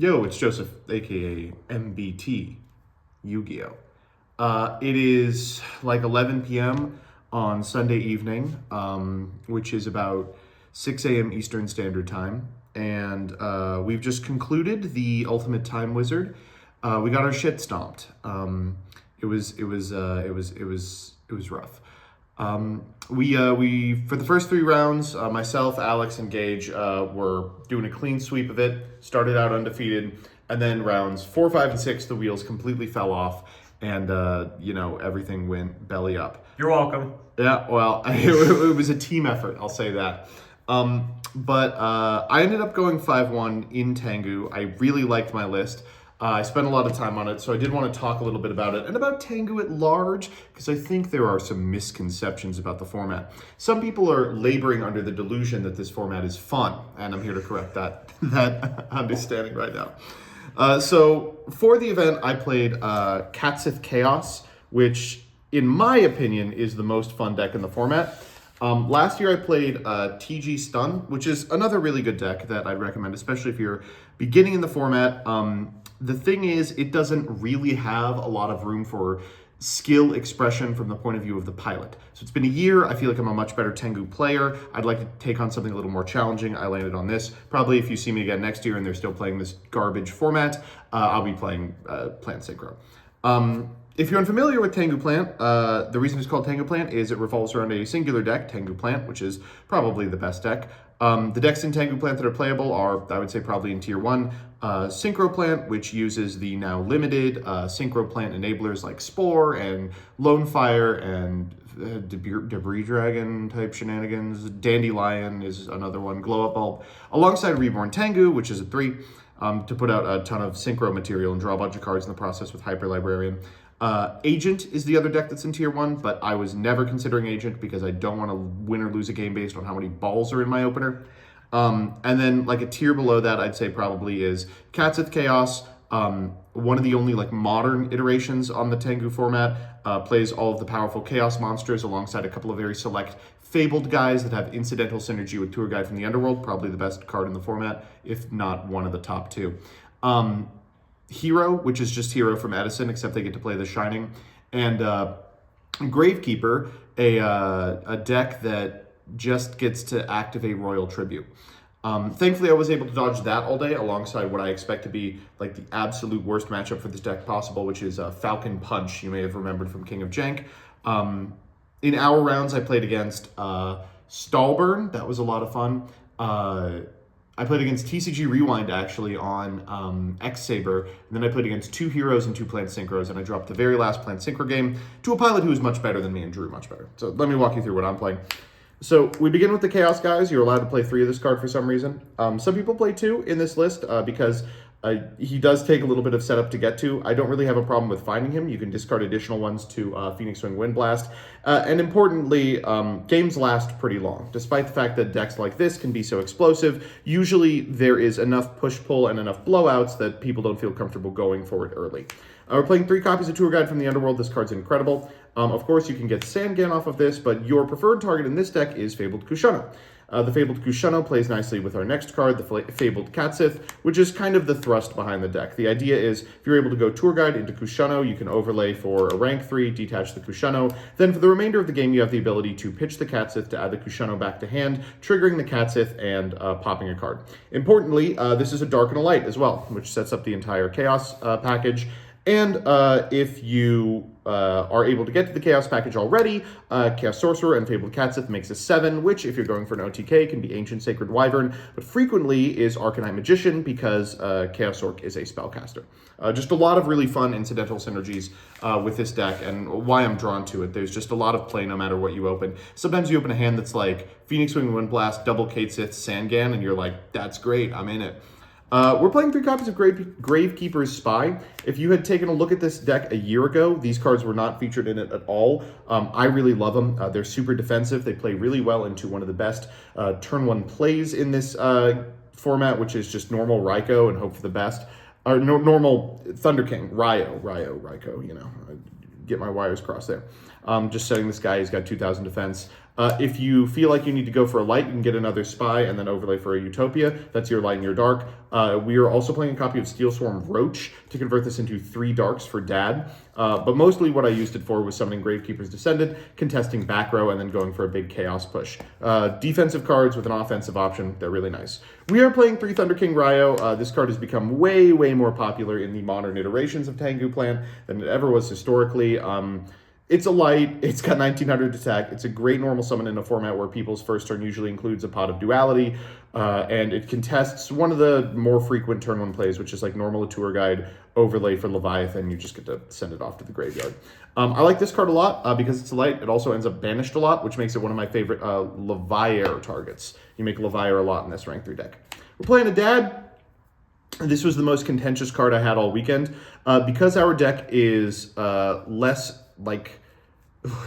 Yo, it's Joseph, aka MBT, Yu-Gi-Oh! It is like 11 p.m. on Sunday evening, which is about 6 a.m. Eastern Standard Time, and we've just concluded the Ultimate Time Wizard. We got our shit stomped. It was rough. We for the first three rounds, myself, Alex, and Gage were doing a clean sweep of it. Started out undefeated, and then rounds 4, 5, and 6, the wheels completely fell off, and everything went belly up. You're welcome. Yeah, well, it was a team effort, I'll say that. But I ended up going 5-1 in Tengu. I really liked my list. I spent a lot of time on it, so I did want to talk a little bit about it and about Tengu at large, because I think there are some misconceptions about the format. Some people are laboring under the delusion that this format is fun, and I'm here to correct that understanding right now. So for the event, I played Catsith Chaos, which, in my opinion, is the most fun deck in the format. Last year I played TG Stun, which is another really good deck that I'd recommend, especially if you're beginning in the format. The thing is, it doesn't really have a lot of room for skill expression from the point of view of the pilot. So it's been a year. I feel like I'm a much better Tengu player. I'd like to take on something a little more challenging. I landed on this. Probably if you see me again next year and they're still playing this garbage format, I'll be playing Plant Synchro. If you're unfamiliar with Tengu Plant, the reason it's called Tengu Plant is it revolves around a singular deck, Tengu Plant, which is probably the best deck. The decks in Tengu Plant that are playable are, I would say, probably in Tier 1, Synchro Plant, which uses the now limited Synchro Plant enablers like Spore and Lone Fire and Debris Dragon type shenanigans. Dandelion is another one, Glow Up Bulb, alongside Reborn Tengu, which is a 3, to put out a ton of Synchro material and draw a bunch of cards in the process with Hyper Librarian. Agent is the other deck that's in Tier 1, but I was never considering Agent because I don't want to win or lose a game based on how many balls are in my opener. And then like a tier below that, I'd say probably is Catsith Chaos, one of the only like modern iterations on the Tengu format, plays all of the powerful Chaos monsters alongside a couple of very select Fabled guys that have incidental synergy with Tour Guide from the Underworld, probably the best card in the format, if not one of the top 2. Hero, which is just Hero from Edison, except they get to play The Shining, and Gravekeeper, a deck that just gets to activate Royal Tribute. Thankfully, I was able to dodge that all day alongside what I expect to be like the absolute worst matchup for this deck possible, which is Falcon Punch, you may have remembered from King of Jank. In our rounds, I played against Stallburn. That was a lot of fun. I played against TCG Rewind, actually, on X-Saber, and then I played against 2 Heroes and 2 Plant Synchros, and I dropped the very last Plant Synchro game to a pilot who was much better than me and drew much better. So let me walk you through what I'm playing. So we begin with the Chaos guys. You're allowed to play 3 of this card for some reason. Some people play 2 in this list because he does take a little bit of setup to get to. I don't really have a problem with finding him. You can discard additional ones to Phoenix Wing Wind Blast. And importantly, games last pretty long. Despite the fact that decks like this can be so explosive, usually there is enough push-pull and enough blowouts that people don't feel comfortable going for it early. We're playing 3 copies of Tour Guide from the Underworld. This card's incredible. Of course, you can get Sangan off of this, but your preferred target in this deck is Fabled Kushano. The Fabled Kushano plays nicely with our next card, the Fabled Catsith, which is kind of the thrust behind the deck. The idea is, if you're able to go Tour Guide into Kushano, you can overlay for a rank 3, detach the Kushano. Then for the remainder of the game, you have the ability to pitch the Catsith to add the Kushano back to hand, triggering the Catsith and popping a card. Importantly, this is a Dark and a Light as well, which sets up the entire Chaos package. And if you are able to get to the Chaos package already, Chaos Sorcerer and Fabled Catsith makes a 7, which, if you're going for an OTK, can be Ancient Sacred Wyvern, but frequently is Arcanite Magician because Chaos Orc is a spellcaster. Just a lot of really fun incidental synergies with this deck, and why I'm drawn to it. There's just a lot of play no matter what you open. Sometimes you open a hand that's like Phoenix Wing Wind Blast, double Catsith, Sangan, and you're like, that's great, I'm in it. We're playing 3 copies of Gravekeeper's Spy. If you had taken a look at this deck a year ago, these cards were not featured in it at all. I really love them. They're super defensive. They play really well into one of the best turn 1 plays in this format, which is just normal Raikou and hope for the best. Or normal Thunder King, Raikou, you know. Get my wires crossed there. Just setting this guy, he's got 2,000 defense. If you feel like you need to go for a light, you can get another Spy and then overlay for a Utopia. That's your light and your dark. We are also playing a copy of Steel Swarm Roach to convert this into 3 darks for Dad. But mostly what I used it for was summoning Gravekeeper's Descendant, contesting back row, and then going for a big Chaos push. Defensive cards with an offensive option, they're really nice. We are playing 3 Thunder King Ryo. This card has become way, way more popular in the modern iterations of Tengu Plan than it ever was historically. It's a light, it's got 1900 attack, it's a great normal summon in a format where people's first turn usually includes a Pot of Duality, and it contests one of the more frequent turn 1 plays, which is like normal Tour Guide, overlay for Leviathan, you just get to send it off to the graveyard. I like this card a lot because it's a light, it also ends up banished a lot, which makes it one of my favorite Leviair targets. You make Leviair a lot in this rank 3 deck. We're playing a Dad. This was the most contentious card I had all weekend. Because our deck is less, like,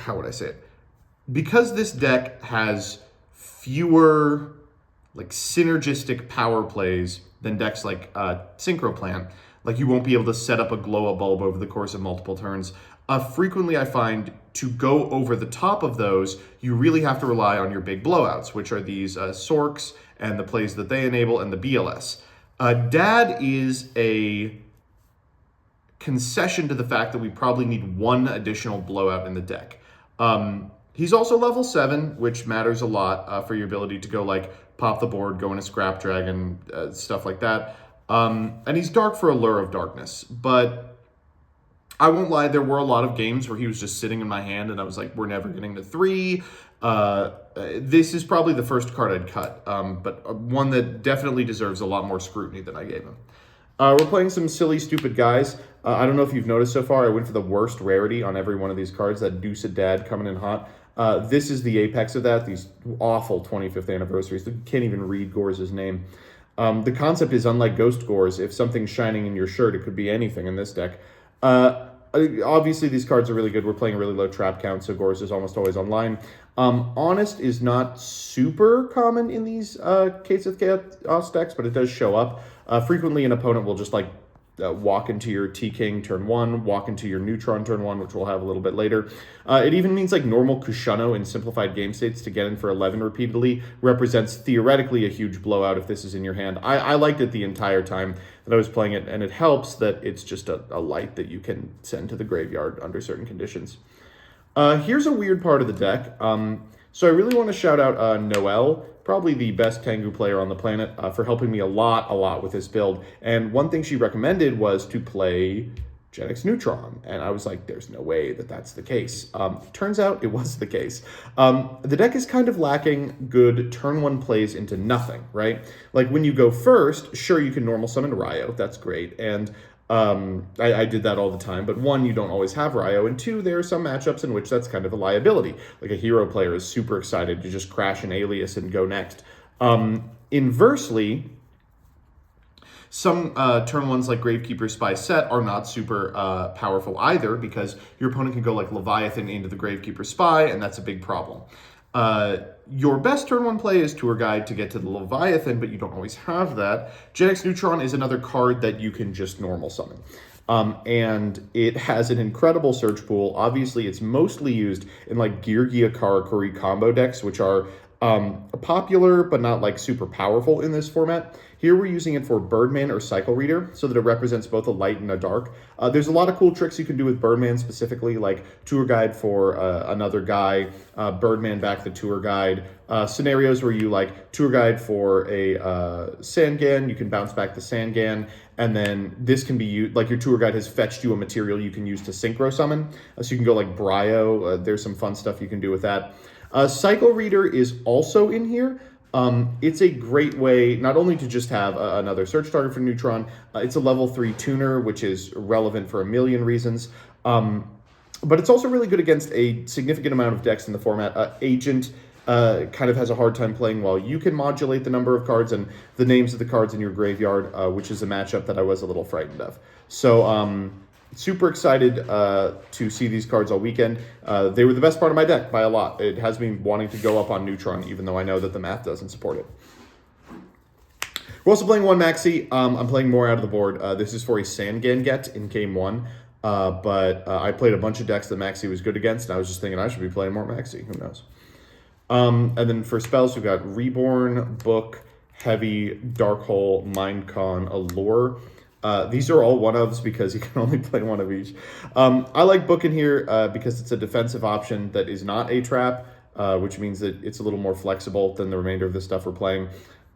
how would I say it? Because this deck has fewer, like, synergistic power plays than decks like Synchro Plant, like you won't be able to set up a glow-up bulb over the course of multiple turns. Frequently I find to go over the top of those, you really have to rely on your big blowouts, which are these Sorks and the plays that they enable and the BLS. Dad is a concession to the fact that we probably need 1 additional blowout in the deck. He's also level 7, which matters a lot for your ability to go like pop the board, go in a Scrap Dragon, stuff like that. And he's dark for Allure of Darkness, but I won't lie, there were a lot of games where he was just sitting in my hand and I was like, we're never getting to 3. This is probably the first card I'd cut, but one that definitely deserves a lot more scrutiny than I gave him. We're playing some silly, stupid guys. I don't know if you've noticed so far, I went for the worst rarity on every one of these cards, that Deuced Dad coming in hot. This is the apex of that, these awful 25th anniversaries. You can't even read Gorz' name. The concept is, unlike Ghost Gorz, if something's shining in your shirt, it could be anything in this deck. Obviously, these cards are really good. We're playing a really low trap count, so Gorz is almost always online. Honest is not super common in these Catsith Chaos decks, but it does show up. Frequently, an opponent will just like walk into your T-King turn 1, walk into your Neutron turn 1, which we'll have a little bit later. It even means like normal Kushano in simplified game states to get in for 11 repeatedly represents theoretically a huge blowout if this is in your hand. I liked it the entire time that I was playing it, and it helps that it's just a light that you can send to the graveyard under certain conditions. Here's a weird part of the deck. So I really want to shout out Noelle, probably the best Tengu player on the planet, for helping me a lot with this build. And one thing she recommended was to play Genix Neutron. And I was like, there's no way that that's the case. Turns out it was the case. The deck is kind of lacking good turn 1 plays into nothing, right? Like when you go first, sure, you can normal summon Ryo. That's great. And I did that all the time, but 1, you don't always have Ryo, and 2, there are some matchups in which that's kind of a liability. Like a hero player is super excited to just crash an Alias and go next. Inversely, some turn 1s like Gravekeeper Spy Set are not super powerful either, because your opponent can go like Leviathan into the Gravekeeper Spy, and that's a big problem. Your best turn 1 play is Tour Guide to get to the Leviathan, but you don't always have that. Genix Neutron is another card that you can just normal summon. And it has an incredible search pool. Obviously, it's mostly used in like Girgia Karakuri combo decks, which are popular but not like super powerful in this format. Here we're using it for Birdman or Cycle Reader so that it represents both a light and a dark. There's a lot of cool tricks you can do with Birdman specifically, like Tour Guide for another guy, Birdman back the Tour Guide, scenarios where you like Tour Guide for a Sangan, you can bounce back the Sangan, and then this can be used, like your Tour Guide has fetched you a material you can use to Synchro Summon, so you can go like Bryo, there's some fun stuff you can do with that. Cycle Reader is also in here. It's a great way not only to just have another search target for Neutron, it's a level 3 tuner, which is relevant for a million reasons, but it's also really good against a significant amount of decks in the format. Agent kind of has a hard time playing while you can modulate the number of cards and the names of the cards in your graveyard, which is a matchup that I was a little frightened of. So super excited to see these cards all weekend. They were the best part of my deck by a lot. It has me wanting to go up on Neutron, even though I know that the math doesn't support it. We're also playing 1 Maxi. I'm playing more out of the board. This is for a Sangan get in game 1. but I played a bunch of decks that Maxi was good against, and I was just thinking I should be playing more Maxi. Who knows? And then for spells, we've got Reborn, Book, Heavy, Dark Hole, Mindcon, Allure. These are all one-ofs because you can only play one of each. I like Book in here because it's a defensive option that is not a trap, which means that it's a little more flexible than the remainder of the stuff we're playing.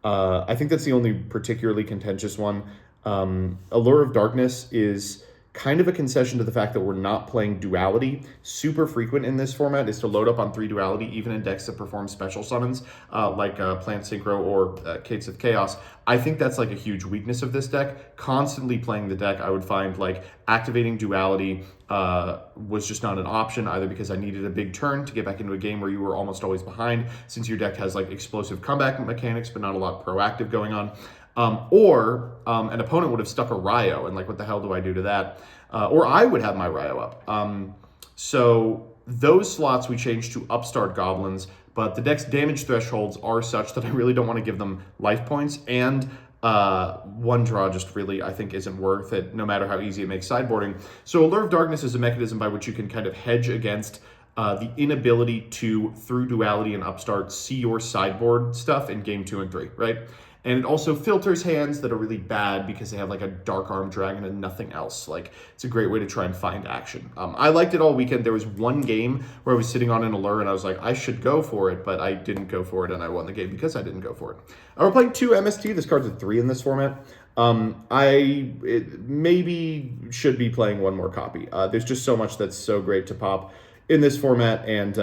I think that's the only particularly contentious one. Allure of Darkness is kind of a concession to the fact that we're not playing duality. Super frequent in this format is to load up on 3 duality, even in decks that perform special summons, like Plant Synchro or Catsith Chaos. I think that's like a huge weakness of this deck. Constantly playing the deck, I would find like activating duality was just not an option, either because I needed a big turn to get back into a game where you were almost always behind, since your deck has like explosive comeback mechanics, but not a lot proactive going on. Or an opponent would have stuck a Ryo, and like, what the hell do I do to that? Or I would have my Ryo up. So those slots we changed to Upstart Goblins, but the deck's damage thresholds are such that I really don't want to give them life points, and one draw just really, I think, isn't worth it, no matter how easy it makes sideboarding. So Allure of Darkness is a mechanism by which you can kind of hedge against the inability to, through duality and Upstart, see your sideboard stuff in game 2 and 3, right? And it also filters hands that are really bad because they have like a Dark Arm Dragon and nothing else. Like, it's a great way to try and find action. I liked it all weekend. There was one game where I was sitting on an Allure and I was like, I should go for it, but I didn't go for it, and I won the game because I didn't go for it. We're playing 2 MST. This card's a 3 in this format. Maybe should be playing one more copy. There's just so much that's so great to pop in this format, and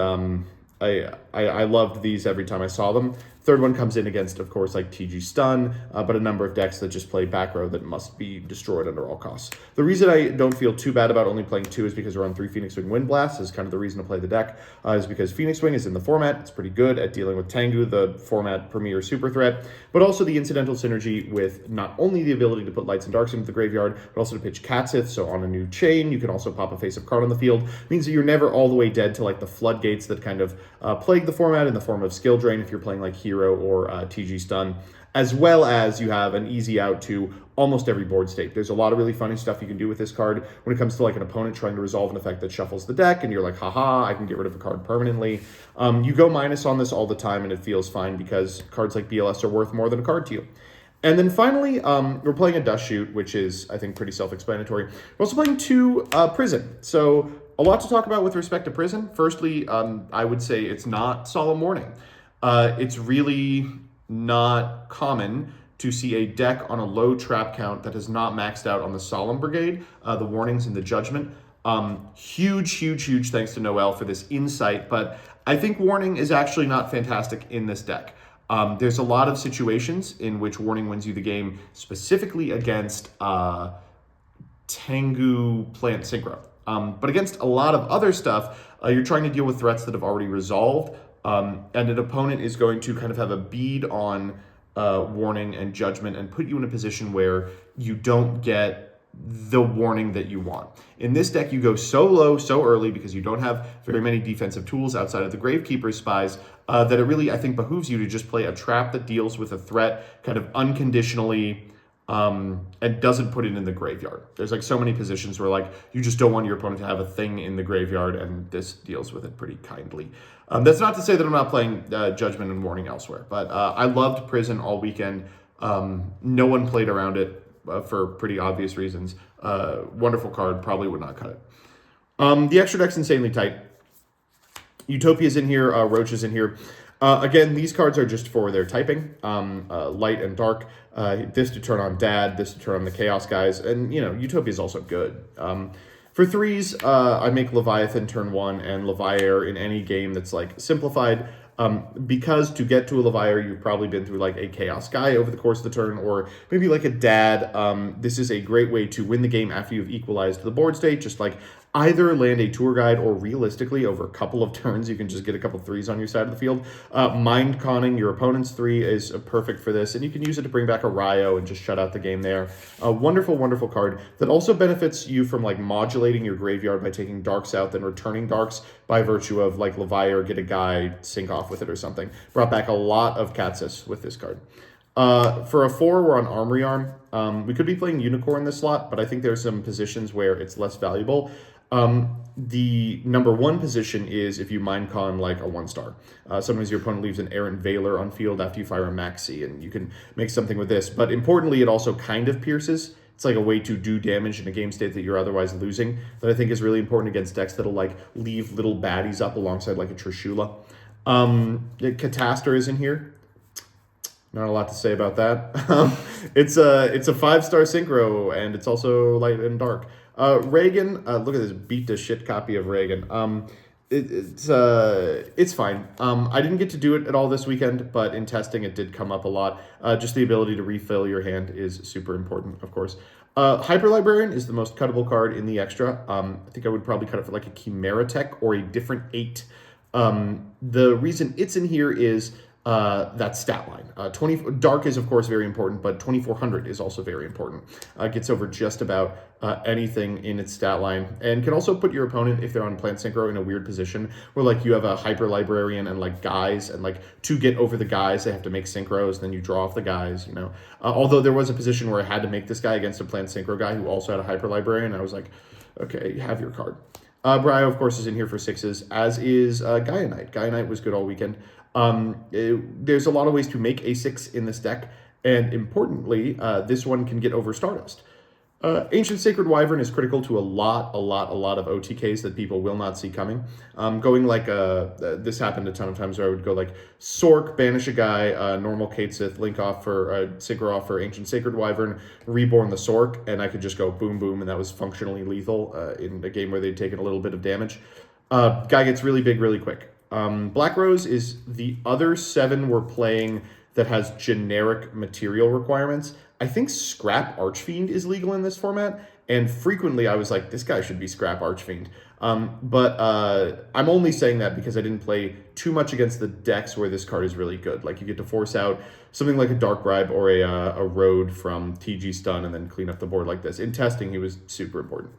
I loved these every time I saw them. Third one comes in against, of course, like TG Stun, but a number of decks that just play back row that must be destroyed under all costs. The reason I don't feel too bad about only playing 2 is because we're on 3 Phoenix Wing Wind Blasts, is kind of the reason to play the deck, is because Phoenix Wing is in the format. It's pretty good at dealing with Tengu, the format premier super threat, but also the incidental synergy with not only the ability to put lights and darks into the graveyard, but also to pitch Catsith. So on a new chain, you can also pop a face-up card on the field. It means that you're never all the way dead to like the floodgates that kind of plague the format in the form of skill drain if you're playing like Hero or TG Stun, as well as you have an easy out to almost every board state. There's a lot of really funny stuff you can do with this card when it comes to like an opponent trying to resolve an effect that shuffles the deck, and you're like, haha, I can get rid of a card permanently. You go minus on this all the time, and it feels fine because cards like BLS are worth more than a card to you. And then finally, we're playing a Dust Shoot, which is, I think, pretty self-explanatory. We're also playing 2 Prison. So a lot to talk about with respect to Prison. Firstly, I would say it's not Solemn Warning. It's really not common to see a deck on a low trap count that has not maxed out on the Solemn Brigade, the Warnings and the Judgment. Huge thanks to Noel for this insight, but I think Warning is actually not fantastic in this deck. There's a lot of situations in which Warning wins you the game, specifically against Tengu Plant Synchro. But against a lot of other stuff, you're trying to deal with threats that have already resolved, and an opponent is going to kind of have a bead on Warning and Judgment and put you in a position where you don't get the warning that you want. In this deck, you go so low, so early, because you don't have very many defensive tools outside of the Gravekeeper's Spies, that it really, I think, behooves you to just play a trap that deals with a threat kind of unconditionally, and doesn't put it in the graveyard. There's like so many positions where like you just don't want your opponent to have a thing in the graveyard, and this deals with it pretty kindly. That's not to say that I'm not playing Judgment and Warning elsewhere, but I loved Prison all weekend. No one played around it for pretty obvious reasons. Wonderful card, probably would not cut it. The extra deck's insanely tight. Utopia's in here, Roach is in here. Again, these cards are just for their typing, light and dark. This to turn on Dad, this to turn on the Chaos guys, and you know, Utopia's also good. For 3s, I make Leviathan turn 1 and Leviair in any game that's like simplified. Because to get to a Leviair, you've probably been through like a Chaos guy over the course of the turn, or maybe like a Dad. This is a great way to win the game after you've equalized the board state. Just like either land a tour guide, or realistically over a couple of turns you can just get a couple 3s on your side of the field. Mind conning your opponent's 3 is perfect for this, and you can use it to bring back a Ryo and just shut out the game there. A wonderful card that also benefits you from like modulating your graveyard by taking darks out, then returning darks by virtue of like Leviair, get a guy, sync off with it or something. Brought back a lot of Catsith with this card. For a 4, we're on Armory Arm. We could be playing Unicorn this slot, but I think there's some positions where it's less valuable. The number 1 position is if you Mind Con like a 1-star. Sometimes your opponent leaves an Errant Veiler on field after you fire a Maxi, and you can make something with this. But importantly, it also kind of pierces. It's like a way to do damage in a game state that you're otherwise losing that I think is really important against decks that'll like leave little baddies up alongside like a Trishula. Catastor is in here. Not a lot to say about that. It's a 5-star synchro, and it's also light and dark. Reagan, look at this beat to shit copy of Reagan. It's fine. I didn't get to do it at all this weekend, but in testing it did come up a lot. Just the ability to refill your hand is super important, of course. Hyper Librarian is the most cuttable card in the extra. I think I would probably cut it for like a Chimera Tech or a different 8. The reason it's in here is that stat line. 20 dark is of course very important, but 2400 is also very important. Gets over just about anything in its stat line, and can also put your opponent, if they're on Plant Synchro, in a weird position where like you have a Hyper Librarian and like guys, and like to get over the guys they have to make synchros, then you draw off the guys, you know. Although there was a position where I had to make this guy against a Plant Synchro guy who also had a Hyper Librarian, I was like, okay, have your card. Brio, of course, is in here for 6s, as is Gaia Knight. Gaia Knight was good all weekend. There's a lot of ways to make a 6 in this deck, and importantly, this one can get over Stardust. Ancient Sacred Wyvern is critical to a lot of OTKs that people will not see coming. Going like, this happened a ton of times where I would go like Sork, banish a guy, normal Catsith, link off for, synchro off for Ancient Sacred Wyvern, reborn the Sork, and I could just go boom boom, and that was functionally lethal in a game where they'd taken a little bit of damage. Guy gets really big really quick. Black Rose is the other 7 we're playing that has generic material requirements. I think Scrap Archfiend is legal in this format, and frequently I was like, this guy should be Scrap Archfiend. But I'm only saying that because I didn't play too much against the decks where this card is really good. Like you get to force out something like a Dark Bribe or a Road from TG Stun and then clean up the board like this. In testing, he was super important.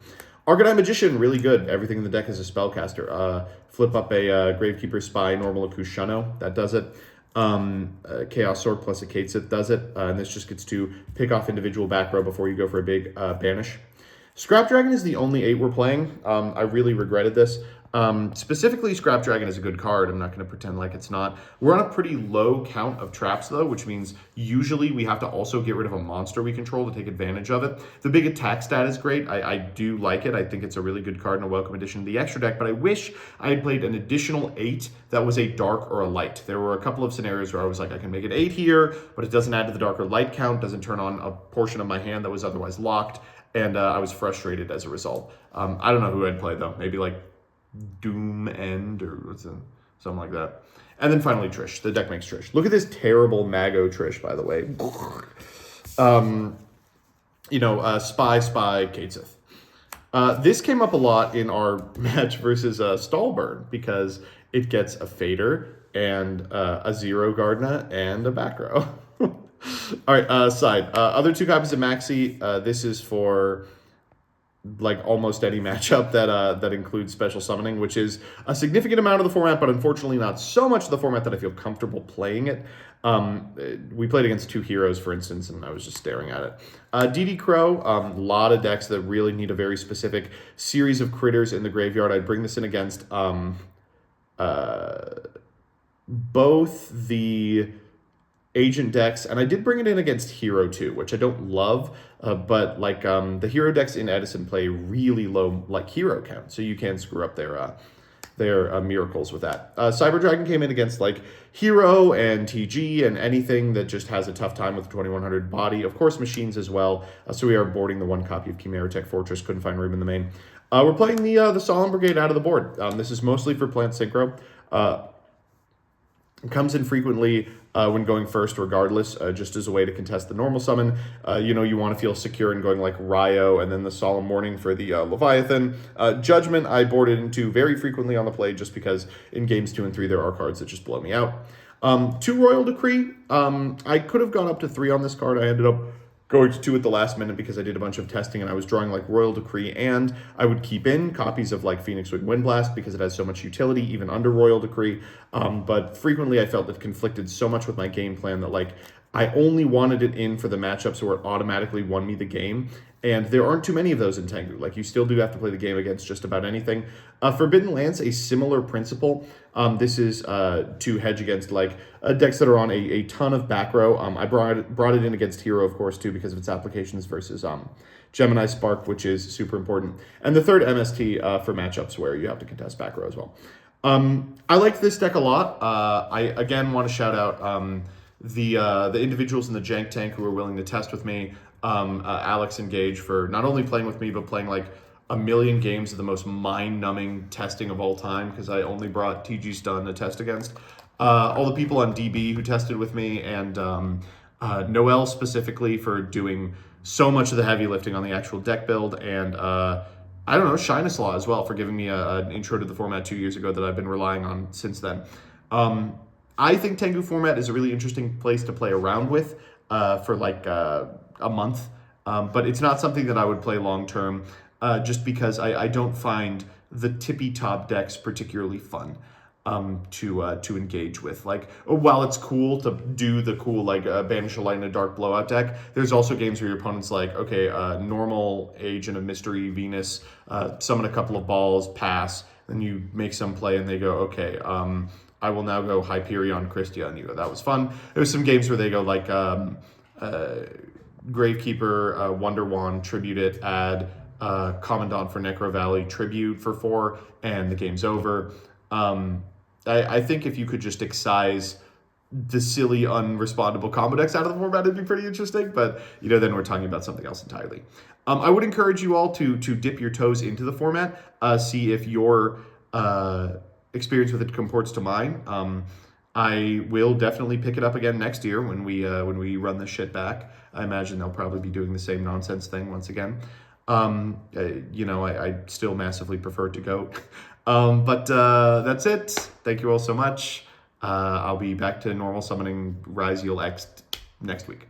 Arcanine Magician, really good. Everything in the deck is a spellcaster. Flip up a Gravekeeper Spy, normal Akushuno, that does it. Chaos Sword plus a Catsith does it. And this just gets to pick off individual back row before you go for a big banish. Scrap Dragon is the only 8 we're playing. I really regretted this. Specifically, Scrap Dragon is a good card. I'm not going to pretend like it's not. We're on a pretty low count of traps, though, which means usually we have to also get rid of a monster we control to take advantage of it. The big attack stat is great. I do like it. I think it's a really good card and a welcome addition to the extra deck, but I wish I had played an additional 8 that was a dark or a light. There were a couple of scenarios where I was like, I can make it 8 here, but it doesn't add to the dark or light count, doesn't turn on a portion of my hand that was otherwise locked, and I was frustrated as a result. I don't know who I'd play, though. Maybe like Doom End or something like that. And then finally Trish. The deck makes Trish. Look at this terrible Mago Trish, by the way. Spy, Catsith. This came up a lot in our match versus Stallburn because it gets a Fader and a Zero Gardna and a back row. All right, side. Other 2 copies of Maxi. This is for like almost any matchup that includes special summoning, which is a significant amount of the format, but unfortunately not so much of the format that I feel comfortable playing it. We played against 2 heroes, for instance, and I was just staring at it. DD Crow, a lot of decks that really need a very specific series of critters in the graveyard. I'd bring this in against both the Agent decks, and I did bring it in against Hero too, which I don't love, but like the Hero decks in Edison play really low like Hero count, so you can screw up their miracles with that. Cyber Dragon came in against like Hero and TG and anything that just has a tough time with 2100 body. Of course, machines as well. So we are boarding the 1 copy of Chimera Tech Fortress. Couldn't find room in the main. We're playing the Solemn Brigade out of the board. This is mostly for Plant Synchro. Comes in frequently when going first regardless, just as a way to contest the normal summon. You want to feel secure in going like Ryo and then the Solemn Warning for the Leviathan. Judgment I boarded into very frequently on the play just because in games 2 and 3 there are cards that just blow me out. 2 Royal Decree. I could have gone up to 3 on this card. I ended up going to 2 at the last minute because I did a bunch of testing and I was drawing like Royal Decree, and I would keep in copies of like Phoenix Wing Windblast because it has so much utility even under Royal Decree. But frequently I felt it conflicted so much with my game plan that like I only wanted it in for the matchups where it automatically won me the game. And there aren't too many of those in Tengu. Like, you still do have to play the game against just about anything. Forbidden Lance, a similar principle. This is to hedge against, like, decks that are on a ton of back row. I brought it in against Hero, of course, too, because of its applications versus Gemini Spark, which is super important. And the third MST for matchups where you have to contest back row as well. I like this deck a lot. I, again, want to shout out the individuals in the Jank Tank who are willing to test with me. Alex and Gage for not only playing with me, but playing like a million games of the most mind-numbing testing of all time, because I only brought TG Stun to test against. All the people on DB who tested with me, and Noel specifically for doing so much of the heavy lifting on the actual deck build, and I don't know, Shyness Law as well for giving me an intro to the format 2 years ago that I've been relying on since then. I think Tengu format is a really interesting place to play around with for like a month, but it's not something that I would play long term, just because I don't find the tippy top decks particularly fun to engage with. Like, while it's cool to do the cool like Banish a Light and a Dark Blowout deck, there's also games where your opponent's like, okay, normal Agent of Mystery Venus, summon a couple of balls, pass, then you make some play and they go, okay, I will now go Hyperion Christia on you. That was fun. There was some games where they go like Gravekeeper, Wonder Wand, tribute it, add Commandant for Necro Valley, tribute for 4, and the game's over. I think if you could just excise the silly, unrespondable combo decks out of the format, it'd be pretty interesting, but, you know, then we're talking about something else entirely. I would encourage you all to dip your toes into the format, see if your experience with it comports to mine. I will definitely pick it up again next year when we run this shit back. I imagine they'll probably be doing the same nonsense thing once again. You know, I still massively prefer to go. But that's it. Thank you all so much. I'll be back to normal summoning Ryziel X next week.